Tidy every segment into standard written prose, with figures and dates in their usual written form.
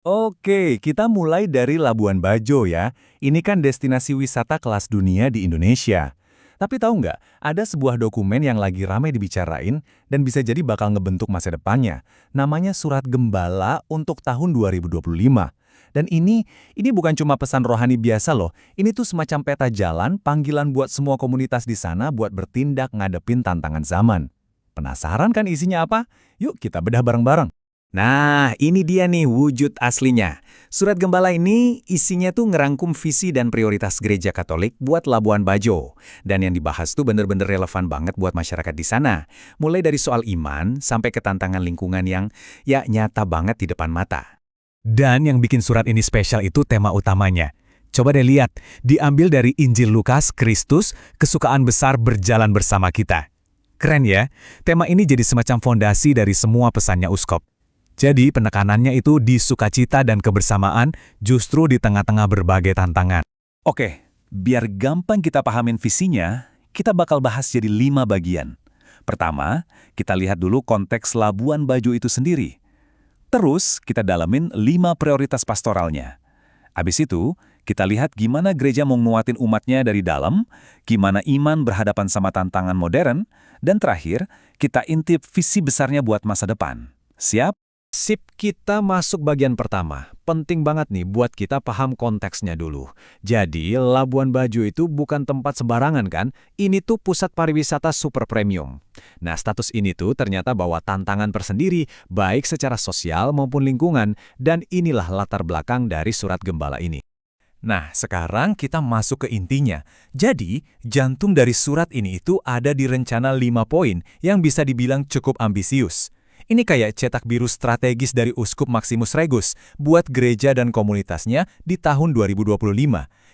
Oke, kita mulai dari Labuan Bajo ya. Ini kan destinasi wisata kelas dunia di Indonesia. Tapi tahu nggak, ada sebuah dokumen yang lagi ramai dibicarain dan bisa jadi bakal ngebentuk masa depannya. Namanya Surat Gembala untuk tahun 2025. Dan ini bukan cuma pesan rohani biasa loh. Ini tuh semacam peta jalan, panggilan buat semua komunitas di sana buat bertindak ngadepin tantangan zaman. Penasaran kan isinya apa? Yuk kita bedah bareng-bareng. Nah, ini dia nih wujud aslinya. Surat Gembala ini isinya tuh ngerangkum visi dan prioritas Gereja Katolik buat Labuan Bajo. Dan yang dibahas tuh bener-bener relevan banget buat masyarakat di sana. Mulai dari soal iman sampai ke tantangan lingkungan yang ya nyata banget di depan mata. Dan yang bikin surat ini spesial itu tema utamanya. Coba deh lihat, diambil dari Injil Lukas, Kristus, kesukaan besar berjalan bersama kita. Keren ya, tema ini jadi semacam fondasi dari semua pesannya Uskop. Jadi penekanannya itu di sukacita dan kebersamaan justru di tengah-tengah berbagai tantangan. Oke, biar gampang kita pahamin visinya, kita bakal bahas jadi 5 bagian. Pertama, kita lihat dulu konteks Labuan Bajo itu sendiri. Terus, kita dalamin 5 prioritas pastoralnya. Abis itu, kita lihat gimana gereja mau nguatin umatnya dari dalam, gimana iman berhadapan sama tantangan modern, dan terakhir, kita intip visi besarnya buat masa depan. Siap? Sip, kita masuk bagian pertama. Penting banget nih buat kita paham konteksnya dulu. Jadi, Labuan Bajo itu bukan tempat sembarangan kan? Ini tuh pusat pariwisata super premium. Nah, status ini tuh ternyata bawa tantangan tersendiri, baik secara sosial maupun lingkungan, dan inilah latar belakang dari Surat Gembala ini. Nah, sekarang kita masuk ke intinya. Jadi, jantung dari surat ini itu ada di rencana 5 poin yang bisa dibilang cukup ambisius. Ini kayak cetak biru strategis dari Uskup Maximus Regus buat gereja dan komunitasnya di tahun 2025.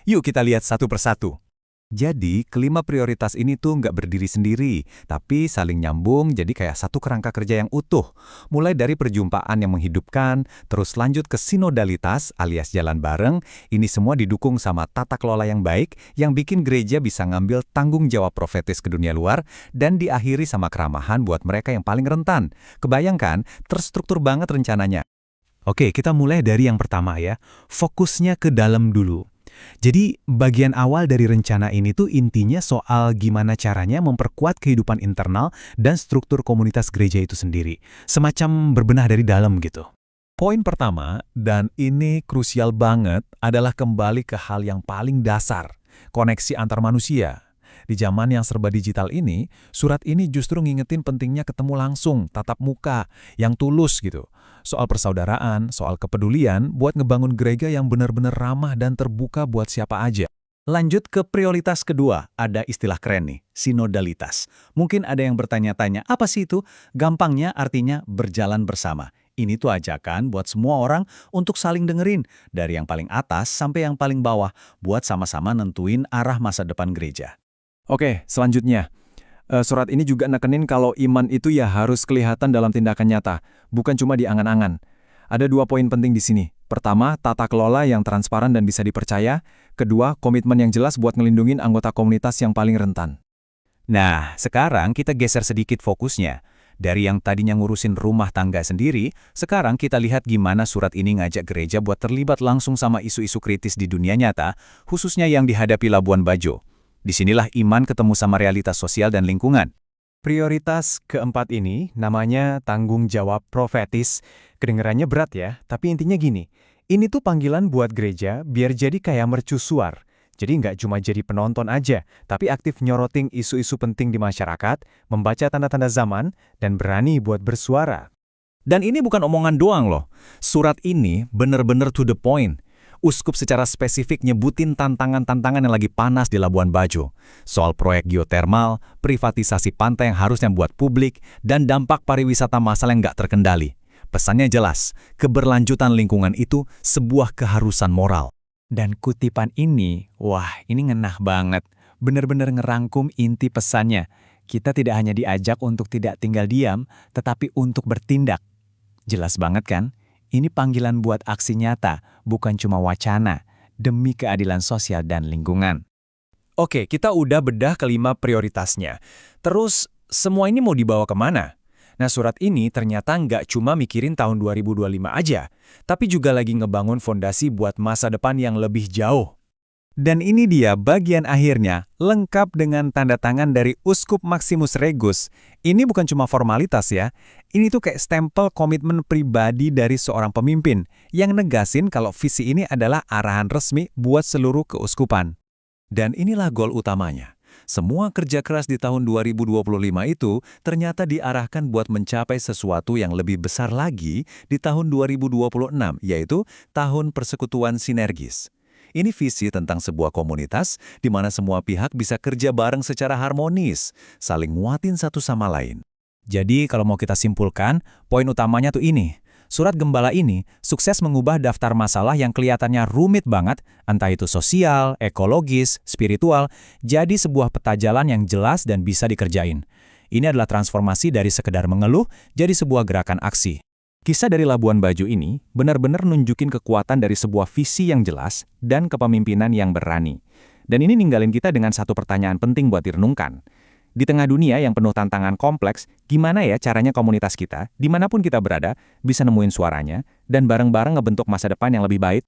Yuk kita lihat satu persatu. Jadi, kelima prioritas ini tuh nggak berdiri sendiri, tapi saling nyambung jadi kayak satu kerangka kerja yang utuh. Mulai dari perjumpaan yang menghidupkan, terus lanjut ke sinodalitas alias jalan bareng, ini semua didukung sama tata kelola yang baik yang bikin gereja bisa ngambil tanggung jawab profetis ke dunia luar dan diakhiri sama keramahan buat mereka yang paling rentan. Kebayangkan, terstruktur banget rencananya. Oke, kita mulai dari yang pertama ya, fokusnya ke dalam dulu. Jadi, bagian awal dari rencana ini tuh intinya soal gimana caranya memperkuat kehidupan internal dan struktur komunitas gereja itu sendiri. Semacam berbenah dari dalam gitu. Poin pertama, dan ini krusial banget, adalah kembali ke hal yang paling dasar, koneksi antar manusia. Di zaman yang serba digital ini, surat ini justru ngingetin pentingnya ketemu langsung, tatap muka, yang tulus gitu. Soal persaudaraan, soal kepedulian, buat ngebangun gereja yang benar-benar ramah dan terbuka buat siapa aja. Lanjut ke prioritas kedua, ada istilah keren nih, sinodalitas. Mungkin ada yang bertanya-tanya, apa sih itu? Gampangnya artinya berjalan bersama. Ini tuh ajakan buat semua orang untuk saling dengerin, dari yang paling atas sampai yang paling bawah, buat sama-sama nentuin arah masa depan gereja. Oke, selanjutnya. Surat ini juga nekenin kalau iman itu ya harus kelihatan dalam tindakan nyata, bukan cuma di angan-angan. Ada 2 poin penting di sini. Pertama, tata kelola yang transparan dan bisa dipercaya. Kedua, komitmen yang jelas buat ngelindungin anggota komunitas yang paling rentan. Nah, sekarang kita geser sedikit fokusnya. Dari yang tadinya ngurusin rumah tangga sendiri, sekarang kita lihat gimana surat ini ngajak gereja buat terlibat langsung sama isu-isu kritis di dunia nyata, khususnya yang dihadapi Labuan Bajo. Disinilah iman ketemu sama realitas sosial dan lingkungan. Prioritas keempat ini namanya tanggung jawab profetis. Kedengarannya berat ya, tapi intinya gini. Ini tuh panggilan buat gereja biar jadi kayak mercusuar. Jadi nggak cuma jadi penonton aja, tapi aktif nyoroting isu-isu penting di masyarakat, membaca tanda-tanda zaman, dan berani buat bersuara. Dan ini bukan omongan doang loh. Surat ini bener-bener to the point. Uskup secara spesifik nyebutin tantangan-tantangan yang lagi panas di Labuan Bajo. Soal proyek geotermal, privatisasi pantai yang harusnya buat publik, dan dampak pariwisata massal yang nggak terkendali. Pesannya jelas, keberlanjutan lingkungan itu sebuah keharusan moral. Dan kutipan ini, wah ini ngenah banget. Bener-bener ngerangkum inti pesannya. Kita tidak hanya diajak untuk tidak tinggal diam, tetapi untuk bertindak. Jelas banget kan? Ini panggilan buat aksi nyata, bukan cuma wacana, demi keadilan sosial dan lingkungan. Oke, kita udah bedah kelima prioritasnya. Terus, semua ini mau dibawa kemana? Nah, surat ini ternyata nggak cuma mikirin tahun 2025 aja, tapi juga lagi ngebangun fondasi buat masa depan yang lebih jauh. Dan ini dia bagian akhirnya, lengkap dengan tanda tangan dari Uskup Maximus Regus. Ini bukan cuma formalitas ya, ini tuh kayak stempel komitmen pribadi dari seorang pemimpin yang negasin kalau visi ini adalah arahan resmi buat seluruh keuskupan. Dan inilah gol utamanya. Semua kerja keras di tahun 2025 itu ternyata diarahkan buat mencapai sesuatu yang lebih besar lagi di tahun 2026, yaitu Tahun Persekutuan Sinergis. Ini visi tentang sebuah komunitas di mana semua pihak bisa kerja bareng secara harmonis, saling nguatin satu sama lain. Jadi kalau mau kita simpulkan, poin utamanya tuh ini. Surat Gembala ini sukses mengubah daftar masalah yang kelihatannya rumit banget, entah itu sosial, ekologis, spiritual, jadi sebuah peta jalan yang jelas dan bisa dikerjain. Ini adalah transformasi dari sekedar mengeluh jadi sebuah gerakan aksi. Kisah dari Labuan Bajo ini benar-benar nunjukin kekuatan dari sebuah visi yang jelas dan kepemimpinan yang berani. Dan ini ninggalin kita dengan satu pertanyaan penting buat direnungkan. Di tengah dunia yang penuh tantangan kompleks, gimana ya caranya komunitas kita, dimanapun kita berada, bisa nemuin suaranya, dan bareng-bareng ngebentuk masa depan yang lebih baik?